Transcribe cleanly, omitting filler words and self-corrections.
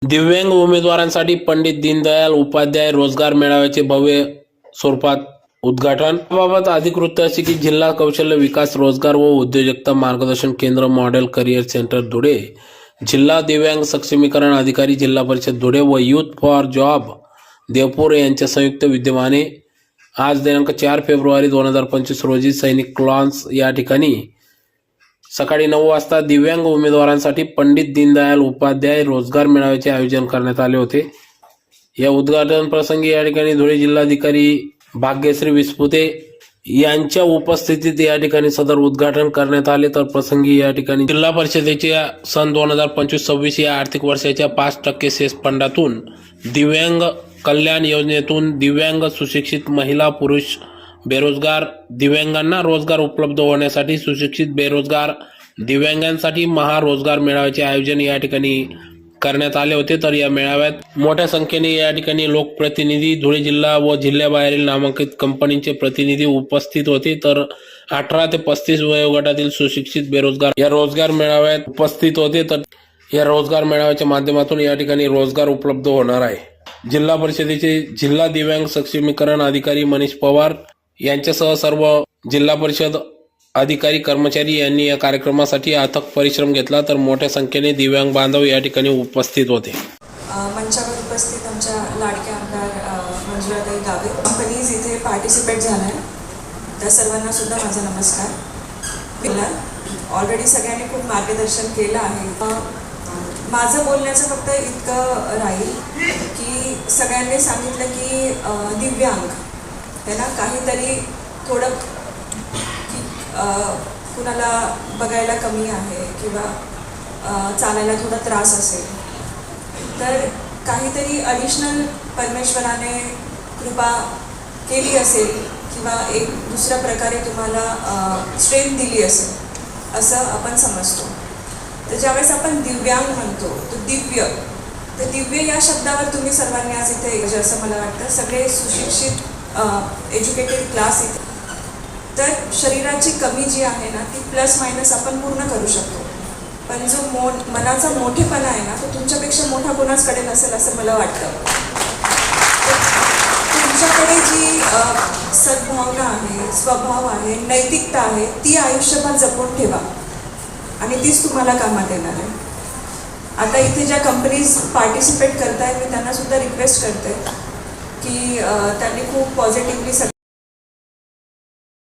दिव्यांग उमेदवारांसाठी पंडित दीनदयाल उपाध्याय रोजगार मेळाव्याचे भव्य स्वरूपात उद्घाटन। याबाबत अधिक वृत्त असे की जिल्हा कौशल्य विकास रोजगार व उद्योजकता मार्गदर्शन केंद्र मॉडेल करियर सेंटर धुळे, जिल्हा दिव्यांग सक्षमीकरण अधिकारी जिल्हा परिषद धुळे व यूथ फॉर जॉब देवपूर यांच्या संयुक्त विद्यमाने आज दिनांक 4 फेब्रुवारी 2025 रोजी सैनिक लॉन्स या ठिकाणी सकाळी 9 वाजता दिव्यांग उमेदवारांसाठी पंडित दीनदयाल उपाध्याय रोजगार मेळाव्याचे आयोजन करण्यात आले होते। या उद्घाटन प्रसंगी या ठिकाणी धुळे जिल्हाधिकारी भाग्यश्री विस्पुते यांच्या उपस्थितीत या ठिकाणी सदर उद्घाटन करण्यात आले। तर प्रसंगी या ठिकाणी जिल्हा परिषदेच्या सन 2025-26 या आर्थिक वर्षाच्या 5% सेस फंडातून दिव्यांग कल्याण योजनेतून दिव्यांग सुशिक्षित महिला पुरुष बेरोजगार दिव्यांगांना रोजगार उपलब्ध होण्यासाठी सुशिक्षित बेरोजगार दिव्यांगांसाठी महारोजगार मेळाव्याचे आयोजन या ठिकाणी करण्यात आले होते। तर या मेळाव्यात मोठ्या संख्येने या ठिकाणी लोकप्रतिनिधी, धुळे जिल्हा व जिल्ह्याबाहेरील नामांकित कंपनीचे प्रतिनिधी उपस्थित होते। तर 18 ते 35 वयोगटातील सुशिक्षित बेरोजगार या रोजगार मेळाव्यात उपस्थित होते। तर या रोजगार मेळाव्याच्या माध्यमातून या ठिकाणी रोजगार उपलब्ध होणार आहे। जिल्हा परिषदेचे जिल्हा दिव्यांग सक्षमीकरण अधिकारी मनीष पवार यांच्यासह सर्व जिल्हा परिषद अधिकारी कर्मचारी यांनी या कार्यक्रमासाठी अथक परिश्रम घेतला। तर मोठ्या संख्येने दिव्यांग बांधव या ठिकाणी उपस्थित होते। मंचावर उपस्थित आमच्या लाडक्या आमदार मंजुळाताई गावे कंपनीज इथे पार्टिसिपेट झाल्या, त्या सर्वांना सुद्धा माझा नमस्कार। ऑलरेडी सगळ्यांनी खूप मार्गदर्शन केलं आहे। माझं बोलण्याचं फक्त इतकं राहील की सगळ्यांनी सांगितलं की दिव्यांग त्यांना काहीतरी थोडं कुणाला बघायला कमी आहे किंवा चालायला थोडा त्रास असेल तर काहीतरी ॲडिशनल परमेश्वराने कृपा केली असेल किंवा एक दुसऱ्या प्रकारे तुम्हाला स्ट्रेंथ दिली असेल असं आपण समजतो। तर ज्यावेळेस आपण दिव्यांग म्हणतो तर दिव्य या शब्दावर तुम्ही सर्वांनी आज इथे असं मला वाटतं सगळे सुशिक्षित एज्युकेटेड क्लास इथे, तर शरीराची कमी जी आहे ना ती प्लस मायनस आपण पूर्ण करू शकतो, पण जो मनाचा मोठेपणा आहे ना तो तुमच्यापेक्षा मोठा कोणाचकडे नसेल असं मला वाटतं। तुमच्याकडे जी सद्भावना आहे, स्वभाव आहे, नैतिकता आहे ती आयुष्यभर जपून ठेवा आणि तीच तुम्हाला कामात येणार आहे। आता इथे ज्या कंपनीज पार्टिसिपेट करत आहेत मी त्यांना सुद्धा रिक्वेस्ट करते की त्यांनी खूप पॉझिटिव्हली